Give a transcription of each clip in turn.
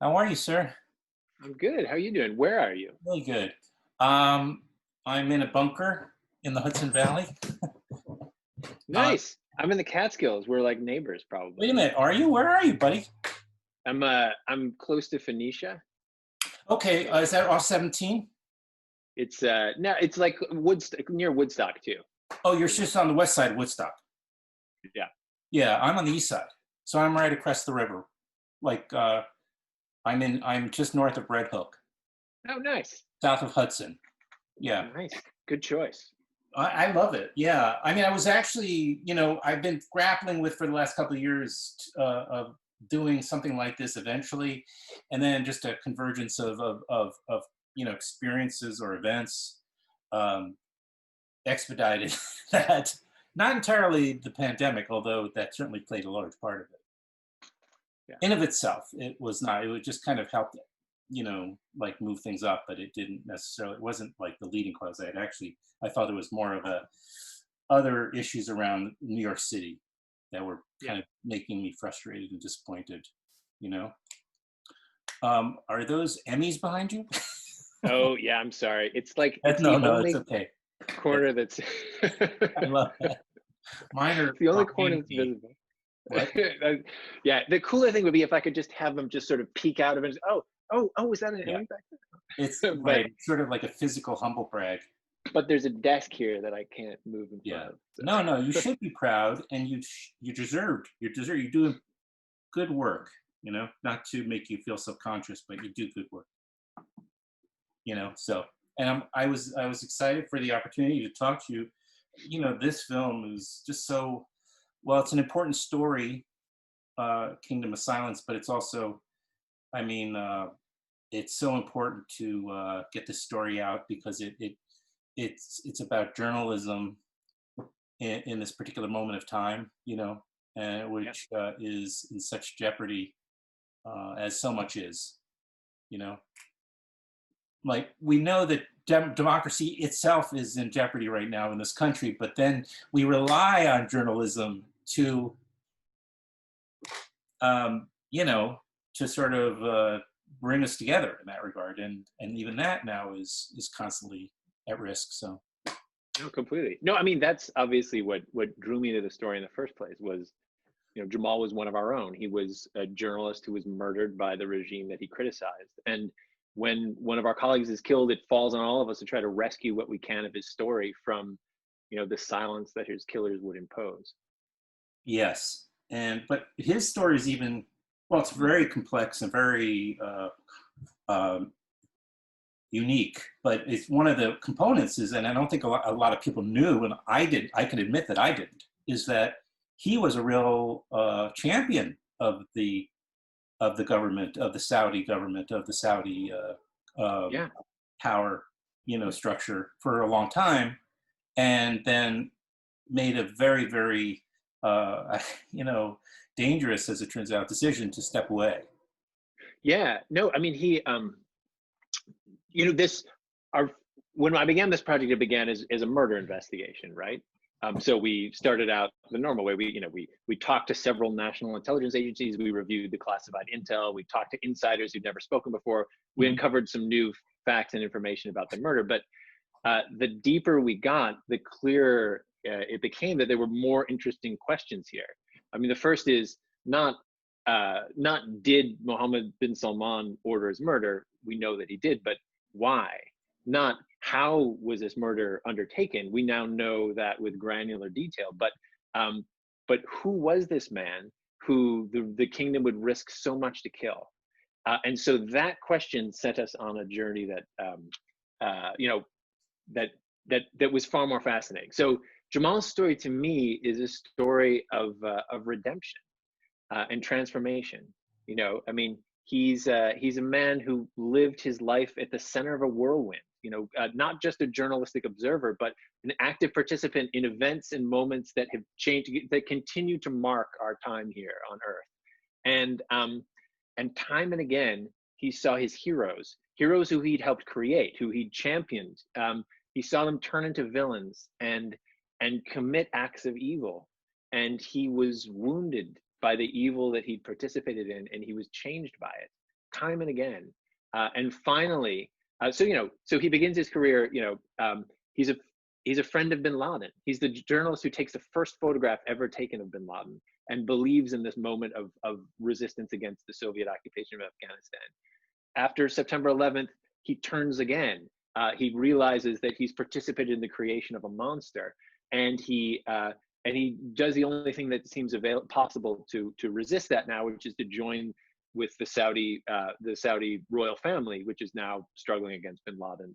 How are you, sir? I'm good. How are you doing? Where are you? Really good. Um, I'm in a bunker in the Hudson Valley. Uh, Nice. I'm in the Catskills. We're like neighbors, Wait a probably. minute. Are you? Where are you, buddy? I'm close to Phoenicia. Okay. Is that off 17? It's no, it's like Woodstock, near Woodstock too. Oh, you're In just on the west side of Woodstock. Yeah. Yeah, I'm on the east side. So I'm right across the river. Like I'm just north of Red Hook, Oh, nice. south of Hudson. Yeah. Nice. Good choice. I love it. Yeah. I mean, I was actually, I've been grappling with for the last couple of years of doing something like this eventually, and then just a convergence of experiences or events um, expedited that. Not entirely the pandemic, although that certainly played a large part of it. Yeah. In of itself, it was not. It would just kind of helped, like move things up, but it didn't necessarily. It wasn't like the leading cause. I thought there was more of a other issues around New York City that were Yeah. kind of making me frustrated and disappointed. You know, are those Emmys behind you? Oh, yeah. I'm sorry. It's like it's No, the no, it's only okay. corner that's I love that. Mine are it's the only corner behind that's me. visible. What? Yeah. The cooler thing would be if I could just have them just sort of peek out of it. Oh, is that an Yeah, Emmy back it's there? right. It's sort of like a physical humble brag. But there's a desk here that I can't move in front Yeah. of. No, no, you So. should be proud, and you deserved. You deserve. You're doing good work. Not to make you feel subconscious, but you do good work. So, and I was excited for the opportunity to talk to you. This film is just so well. It's an important story, Kingdom of Silence, but it's also, I mean, it's so important to get the story out because it's about journalism in this particular moment of time, Yeah. which is in such jeopardy as so much is, you know. Like we know that democracy itself is in jeopardy right now in this country, but then we rely on journalism to, um, you know, to sort of bring us together in that regard, and even that now is constantly at risk. So No, completely. No, I mean that's obviously what drew me to the story in the first place was, Jamal was one of our own. He was a journalist who was murdered by the regime that he criticized. And when one of our colleagues is killed, it falls on all of us to try to rescue what we can of his story from, the silence that his killers would impose. yes, and but his story is even well, it's very complex and very um, unique. But it's one of the components is, and I don't think a lot of people knew, and I can admit that I didn't, is that he was a real champion of the government, of the Saudi government, of the Saudi Yeah. power, structure for a long time, and then made a very, very, uh, you know, dangerous, as it turns out, decision to step away. Yeah. No, I mean this our when I began this project, it began as a murder investigation, right? So we started out the normal way. We talked to several national intelligence agencies. We reviewed the classified intel. We talked to insiders who'd never spoken before. We Mhm. uncovered some new facts and information about the murder. But the deeper we got, the clearer it became that there were more interesting questions here. I mean, the first is not did Mohammed bin Salman order his murder? We know that he did, but why? Not how was this murder undertaken? We now know that with granular detail, um, but who was this man who the kingdom would risk so much to kill? And so that question set us on a journey that uh, you know that that was far more fascinating. So Jamal's story to me is a story of redemption and transformation. I mean, he's a man who lived his life at the center of a whirlwind. Not just a journalistic observer, but an active participant in events and moments that have changed, that continue to mark our time here on Earth. And time and again, he saw his heroes who he'd helped create, who he'd championed. He saw them turn into villains and commit acts of evil, and he was wounded by the evil that he'd participated in, and he was changed by it. time and again. And finally, so he begins his career, he's a friend of bin Laden. He's the journalist who takes the first photograph ever taken of bin Laden and believes in this moment of resistance against the Soviet occupation of Afghanistan. After September 11th, he turns again. He realizes that he's participated in the creation of a monster, and he does the only thing that seems possible to resist that now, which is to join with the Saudi royal family, which is now struggling against bin Laden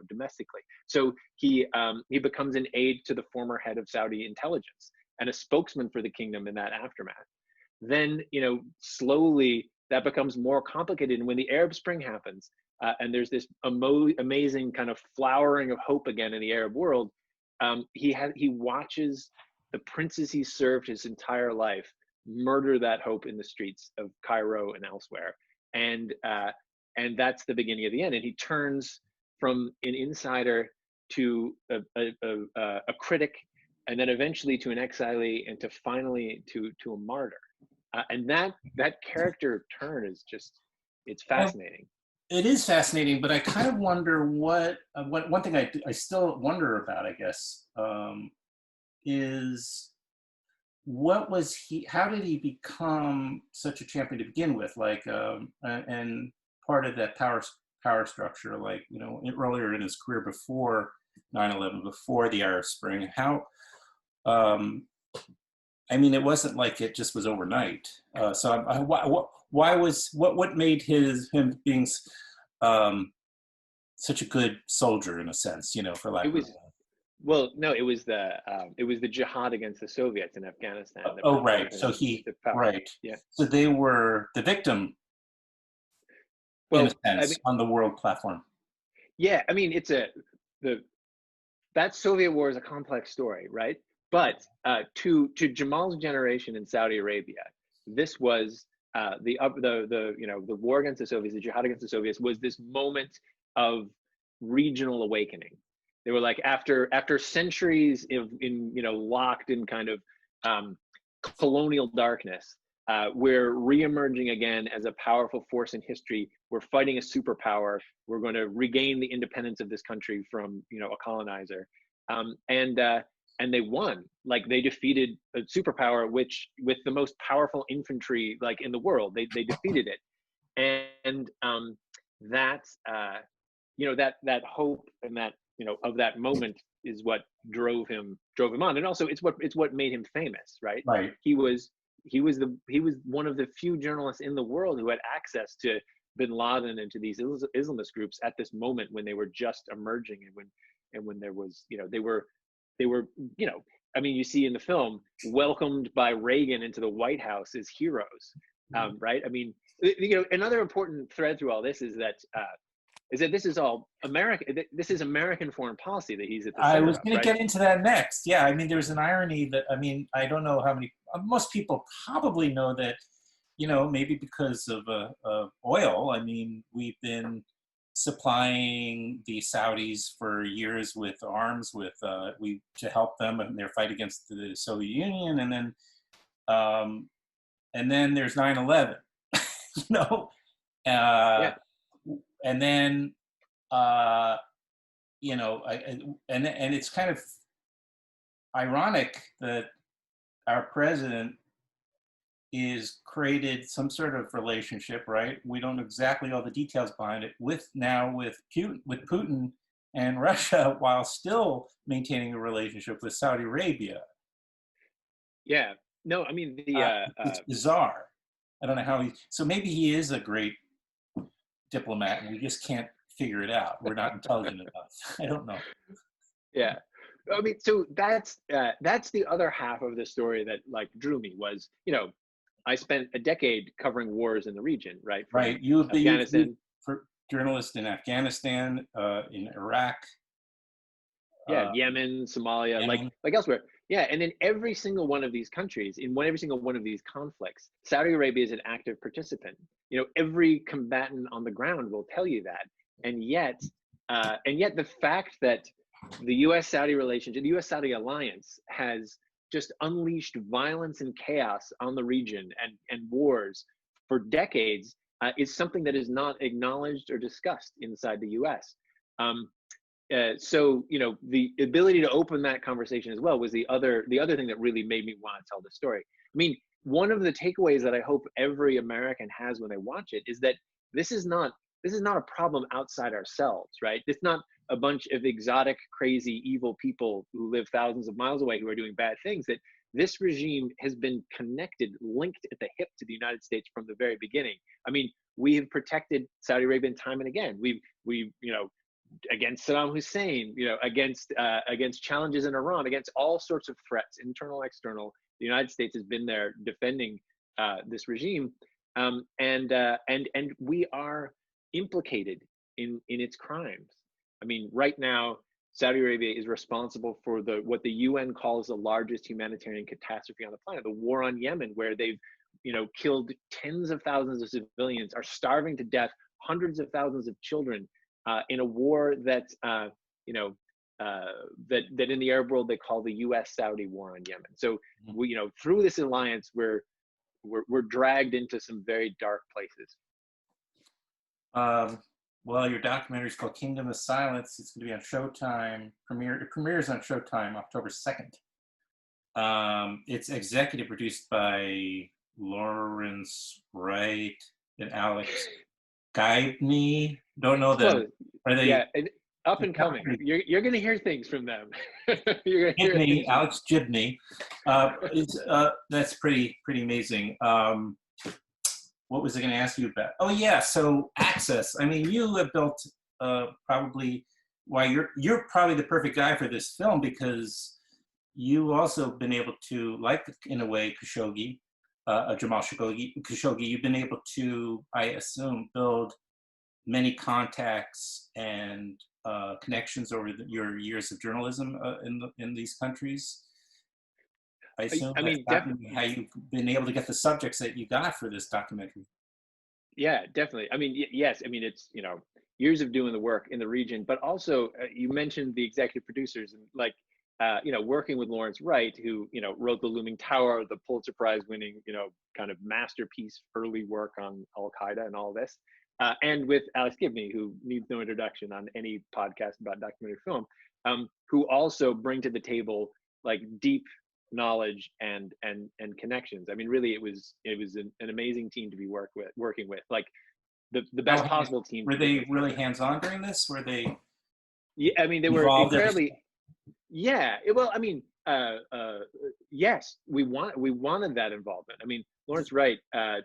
domestically. So he becomes an aide to the former head of Saudi intelligence and a spokesman for the kingdom in that aftermath. Then slowly that becomes more complicated, and when the Arab Spring happens, and there's this amazing kind of flowering of hope again in the Arab world, he watches the princes he served his entire life murder that hope in the streets of Cairo and elsewhere, and that's the beginning of the end. And he turns from an insider to a critic, and then eventually to an exilee, and to finally to a martyr. And that character turn is just, it's fascinating. It is fascinating, but I kind of wonder what one thing I still wonder about, I guess, is what was how did he become such a champion to begin with? Like, and part of that power structure, like, earlier in his career before 9/11, before the Arab Spring, how, I mean, it wasn't like it just was overnight. So what made him being such a good soldier, in a sense, for lack of well, no, it was the jihad against the Soviets in Afghanistan. Oh, right. So right. Yeah. So they were the victim, in a sense, on the world platform. Yeah, I mean, that Soviet war is a complex story, right? But to Jamal's generation in Saudi Arabia, this was the war against the Soviets, the jihad against the Soviets, was this moment of regional awakening. They were like, after centuries in locked in kind of colonial darkness, we're reemerging again as a powerful force in history. We're fighting a superpower. We're going to regain the independence of this country from a colonizer, and they won. Like, they defeated a superpower with the most powerful infantry in the world. They defeated it, and that hope and that of that moment is what drove him on. And also it's what made him famous, right? Right. He was one of the few journalists in the world who had access to bin Laden and to these Islamist groups at this moment when they were just emerging, and when there was they were I mean, you see in the film, welcomed by Reagan into the White House as heroes, right? I mean, another important thread through all this is that this is all America. This is American foreign policy that he's at the center I was going right? to get into that next. Yeah, I mean, there's an irony that, I mean, I don't know how many, most people probably know that, maybe because of oil. I mean, we've been supplying the Saudis for years with arms, to help them in their fight against the Soviet Union, and then there's 9/11, Yeah. and then and it's kind of ironic that our president is created some sort of relationship, right? We don't know exactly all the details behind it with Putin and Russia, while still maintaining a relationship with Saudi Arabia. Yeah. No, I mean, it's bizarre. I don't know how so maybe he is a great diplomat and we just can't figure it out. We're not intelligent enough. I don't know. Yeah. I mean, so that's the other half of the story that drew me was, I spent a decade covering wars in the region, right? Right. You've been journalist in Afghanistan, in Iraq. Yeah, Yemen, Somalia, like elsewhere. Yeah, and in every single one of these countries, every single one of these conflicts, Saudi Arabia is an active participant. Every combatant on the ground will tell you that. And yet the fact that the U.S.-Saudi relationship, the U.S.-Saudi alliance, has just unleashed violence and chaos on the region and wars for decades is something that is not acknowledged or discussed inside the U.S. So the ability to open that conversation as well was the other thing that really made me want to tell the story. I mean, one of the takeaways that I hope every American has when they watch it is that this is not a problem outside ourselves, right? It's not a bunch of exotic, crazy, evil people who live thousands of miles away who are doing bad things. That this regime has been connected, linked at the hip to the United States from the very beginning. I mean, we have protected Saudi Arabia time and again. We against Saddam Hussein, against challenges in Iran, against all sorts of threats, internal, external. The United States has been there defending this regime, and we are implicated in its crimes. I mean, right now, Saudi Arabia is responsible for what the UN calls the largest humanitarian catastrophe on the planet, the war on Yemen, where they've killed tens of thousands of civilians, are starving to death hundreds of thousands of children in a war that that in the Arab world they call the U.S.-Saudi war on Yemen. So we, through this alliance, we're dragged into some very dark places. Well, your documentary is called Kingdom of Silence. It's going to be on Showtime. It premieres on Showtime October 2nd. It's executive produced by Lawrence Wright and Alex Gibney. Don't know them. Are they? Yeah, up and coming. You're going to hear things from them. You're gonna hear Gibney, Alex Gibney. That's pretty amazing. What was I going to ask you about? Oh yeah, so access. I mean, you have built probably why you're probably the perfect guy for this film, because you also been able to, like in a way, Khashoggi, Jamal Khashoggi. You've been able to, I assume, build many contacts and connections over your years of journalism in these countries. I assume definitely how you've been able to get the subjects that you got for this documentary. Yeah, definitely. I mean, yes. I mean, it's years of doing the work in the region, but also you mentioned the executive producers, and like working with Lawrence Wright, who wrote The Looming Tower, the Pulitzer Prize winning kind of masterpiece early work on Al Qaeda and all this, and with Alex Gibney, who needs no introduction on any podcast about documentary film, who also bring to the table like deep knowledge and connections. I mean, really, it was an amazing team to be working with, like the best possible team. Were they really hands-on during this? Were they? Yeah, I mean, they were incredibly. Yeah, well, I mean, yes, we wanted that involvement. I mean, Lawrence Wright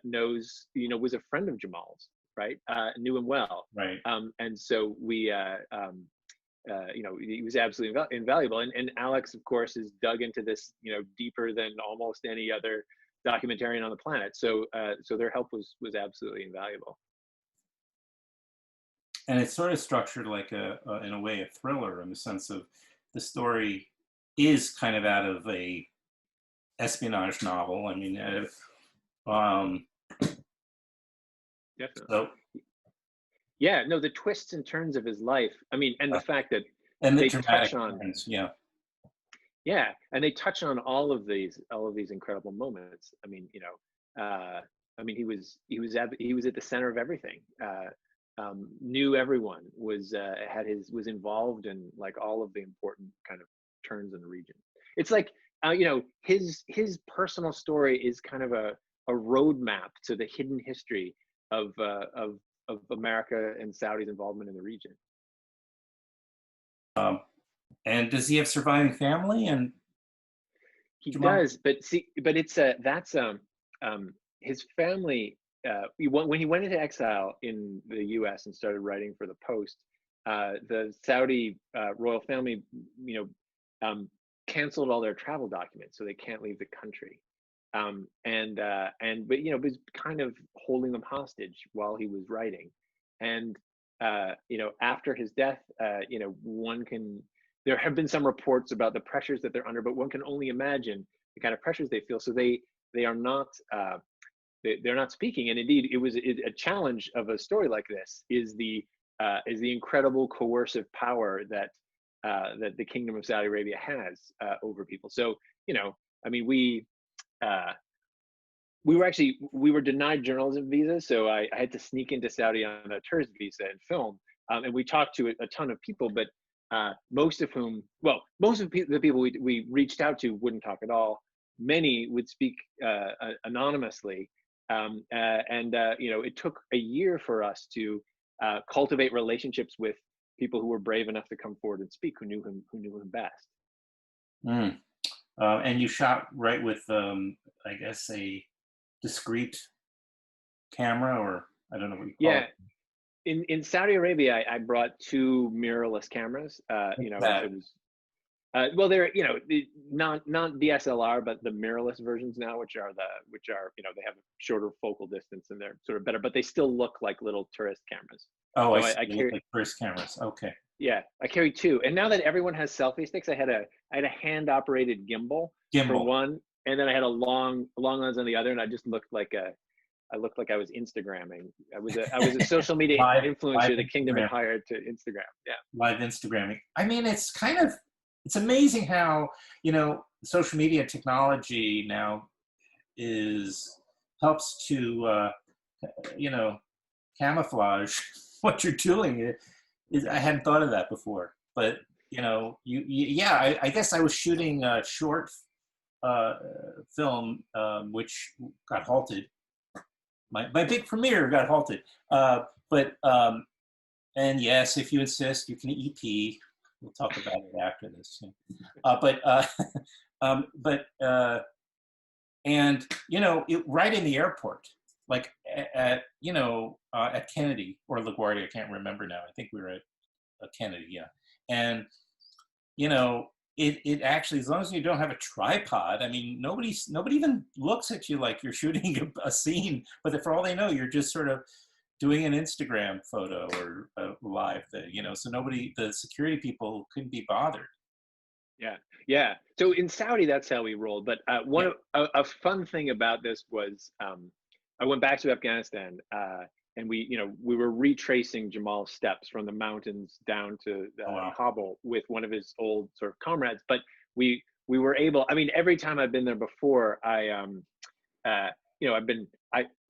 knows, was a friend of Jamal's, right? Knew him well, right? And so we. He was absolutely invaluable. And Alex, of course, is dug into this, deeper than almost any other documentarian on the planet. So their help was absolutely invaluable. And it's sort of structured like in a way, a thriller, in the sense of the story is kind of out of a espionage novel. I mean, definitely. So, yeah, no, the twists and turns of his life. I mean, and the fact that they touch on, yeah, and they touch on all of these incredible moments. I mean, he was at the center of everything. Knew everyone, was involved in like all of the important kind of turns in the region. It's like his personal story is kind of a roadmap to the hidden history of America and Saudi's involvement in the region. And does he have surviving family? And he does, but it's that's his family. When he went into exile in the U.S. and started writing for the Post, the Saudi royal family, canceled all their travel documents, so they can't leave the country. But was kind of holding them hostage while he was writing. And after his death, there have been some reports about the pressures that they're under, but one can only imagine the kind of pressures they feel. So they are not they're not speaking. And indeed, it was a challenge of a story like this is the incredible coercive power that the Kingdom of Saudi Arabia has over people. So I mean, we we were denied journalism visas, so I had to sneak into Saudi on a tourist visa and film. And we talked to a ton of people, but most of the people we reached out to wouldn't talk at all. Many would speak anonymously, it took a year for us to cultivate relationships with people who were brave enough to come forward and speak, who knew him best. Mm. And you shot right with, I guess, a discrete camera, or I don't know what you call Yeah, it. in Saudi Arabia, I brought two mirrorless cameras. That. It was well, they're not DSLR, but the mirrorless versions now, which are they have a shorter focal distance and they're sort of better, but they still look like little tourist cameras. Oh, I So see. I They look carry like first cameras. Okay. yeah, I carry two. And now that everyone has selfie sticks, I had a hand operated gimbal for Gimbal. one, and then I had a long lens on the other, and I just looked like I looked like I was Instagramming. I was a social media Live influencer the kingdom had Instagram. hired to Instagram. Yeah. Live Instagramming. I mean, it's amazing how, social media technology now helps to, camouflage what you're doing. I hadn't thought of that before, but yeah, I guess I was shooting a short film, which got halted. My big premiere got halted. But and yes, if you insist, you can EP. We'll talk about it after this. And right in the airport, like at Kennedy or LaGuardia, I can't remember now. I think we were at Kennedy, yeah. And it actually, as long as you don't have a tripod, I mean, nobody even looks at you like you're shooting a scene, but for all they know, you're just sort of doing an Instagram photo or a live thing, so the security people couldn't be bothered. Yeah. So in Saudi, that's how we rolled. But Yeah. a fun thing about this was I went back to Afghanistan, and we were retracing Jamal's steps from the mountains down to Oh, wow. Kabul with one of his old sort of comrades. But we were able. I mean, every time I've been there before, I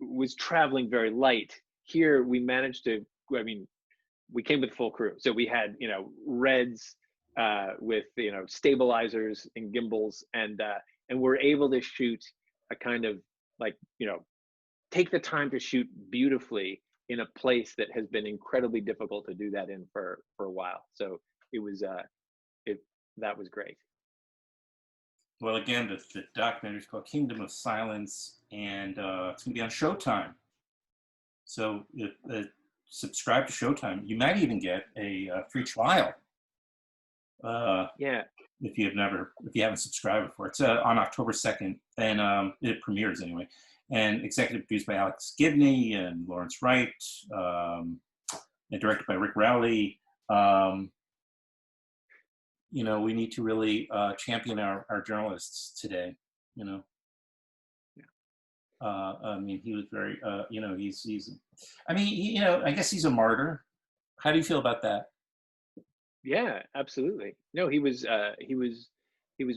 was traveling very light. Here, we managed to. I mean, we came with full crew, so we had Reds with stabilizers and gimbals, and we're able to shoot a kind of like take the time to shoot beautifully in a place that has been incredibly difficult to do that in for a while. So it was that was great. Well, again, the documentary is called Kingdom of Silence, and it's going to be on Showtime. So subscribe to Showtime. You might even get a free trial. Yeah. If you haven't subscribed before. It's on October 2nd, and it premieres anyway. And executive produced by Alex Gibney and Lawrence Wright, and directed by Rick Rowley. We need to really champion our journalists today. Yeah. I mean, he was very, he's. I mean, I guess he's a martyr. How do you feel about that? Yeah, absolutely. No, he was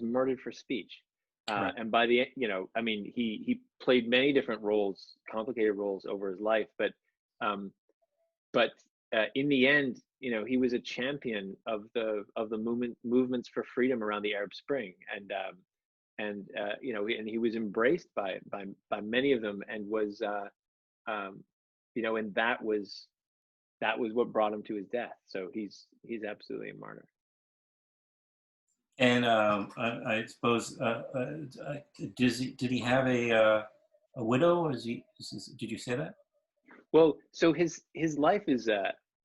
murdered for speech. Right. And by the I mean, he played many different roles, complicated roles over his life, but in the end, he was a champion of the movements for freedom around the Arab Spring, and he was embraced by many of them, and was and that was what brought him to his death. So he's absolutely a martyr. And I suppose, did he have a widow? Did you say that? Well, so his life is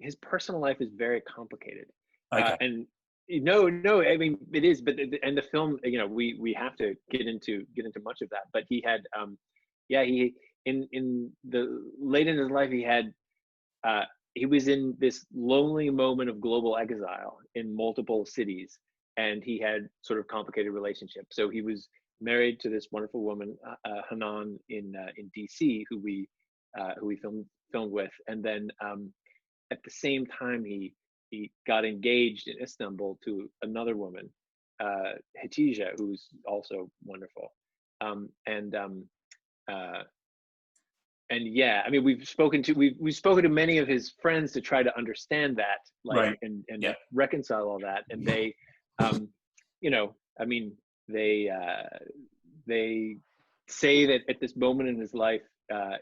his personal life is very complicated, Okay. and no, I mean it is, but and the film, we have to get into much of that. But he had, he in the late in his life, he was in this lonely moment of global exile in multiple cities, and he had sort of complicated relationships. So he was married to this wonderful woman, Hanan, in DC, who we filmed with, and then at the same time he got engaged in Istanbul to another woman, Hatija, who's also wonderful, and yeah, I mean, we've spoken to many of his friends to try to understand that, like, Right. and Yeah. reconcile all that. And they, you know, I mean, they say that at this moment in his life,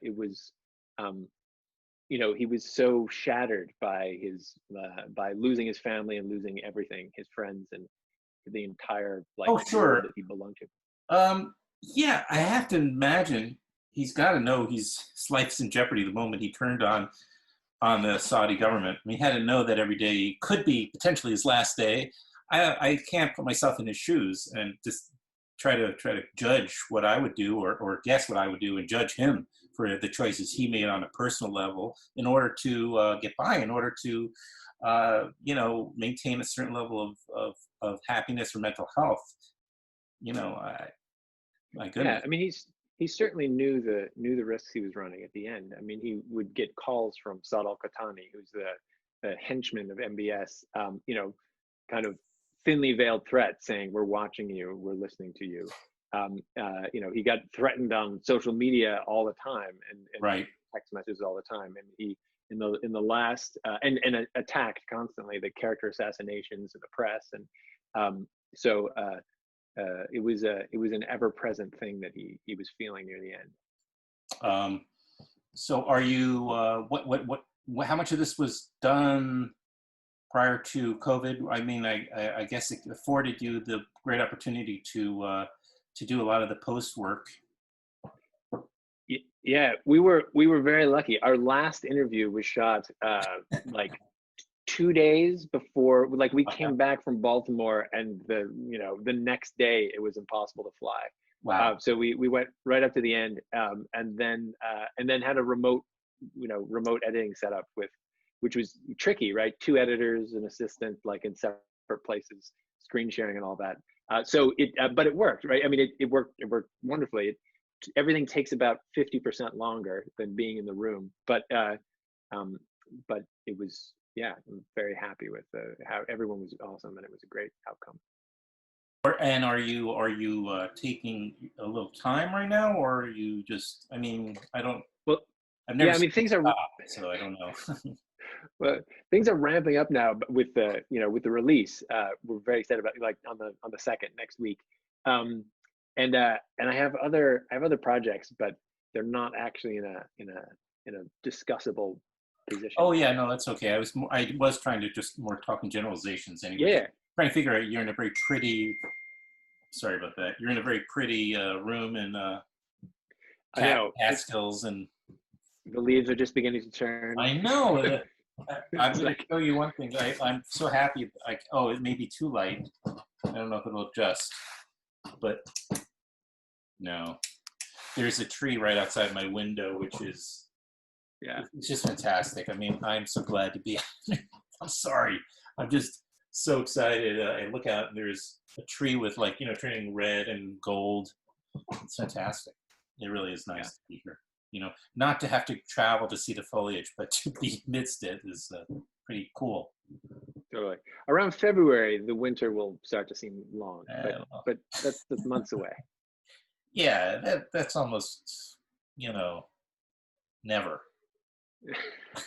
it was, you know, he was so shattered by by losing his family and losing everything, his friends and the entire like Oh, world sure. that he belonged to. Yeah, I have to imagine he's got to know his life's in jeopardy the moment he turned on the Saudi government. I mean, he had to know that every day could be potentially his last day. I can't put myself in his shoes and just try to judge what I would do or guess what I would do and judge him for the choices he made on a personal level in order to get by, in order to you know, maintain a certain level of happiness or mental health. You know, my Yeah, goodness. I mean, he certainly knew the risks he was running at the end. I mean, he would get calls from Saad al-Qahtani, who's the henchman of MBS, you know, kind of thinly veiled threat saying, "We're watching you, we're listening to you." You know, he got threatened on social media all the time and Right. text messages all the time, and he in the last and attacked constantly the character assassinations in the press, and so. It was an ever-present thing that he was feeling near the end. So are you, how much of this was done prior to COVID? I mean, I guess it afforded you the great opportunity to do a lot of the post work. Yeah, we were very lucky. Our last interview was shot like 2 days before, like we came back from Baltimore, and the next day it was impossible to fly. Wow. So we went right up to the end, and then had a remote editing setup which was tricky, right? 2 editors, an assistant, like in separate places, screen sharing and all that. So but it worked, right? I mean, it worked wonderfully. Everything takes about 50% longer than being in the room, but it was, yeah, I'm very happy with how everyone was awesome, and it was a great outcome. And are you taking a little time right now, or are you just? I mean, Well, I've never yeah, I mean, seen things you are stop, so I don't know. well, things are ramping up now, but with the release. We're very excited about, like, on the 2nd next week. And I have other projects, but they're not actually in a discussable position. Oh yeah, no, that's okay. I was trying to just more talking generalizations anyway. Yeah. Trying to figure out, you're in a very pretty. Sorry about that. You're in a very pretty room, and I know. Catskills, and The leaves are just beginning to turn. I know. I'm going like, to show you one thing. I'm so happy. Oh, it may be too light. I don't know if it'll adjust, but no. There's a tree right outside my window, which is, yeah, it's just fantastic. I mean, I'm so glad to be. I'm sorry. I'm just so excited. I look out and there's a tree with, like, turning red and gold. It's fantastic. It really is nice to be here. Not to have to travel to see the foliage, but to be amidst it is pretty cool. Totally. Around February, the winter will start to seem long, but that's months away. Yeah, that's almost, never.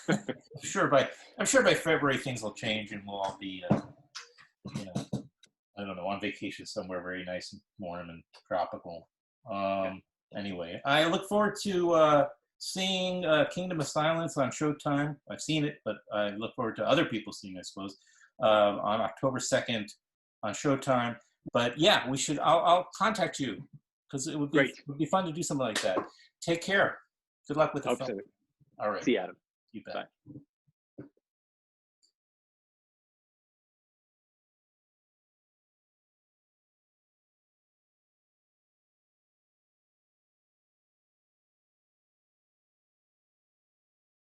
I'm sure by February things will change, and we'll all be, I don't know, on vacation somewhere very nice and warm and tropical. Anyway, I look forward to seeing Kingdom of Silence on Showtime. I've seen it, but I look forward to other people seeing it, I suppose, on October 2nd on Showtime. But yeah, I'll contact you, because it would be fun to do something like that. Take care. Good luck with the film. So. All right. See you, Adam. You bet. Bye.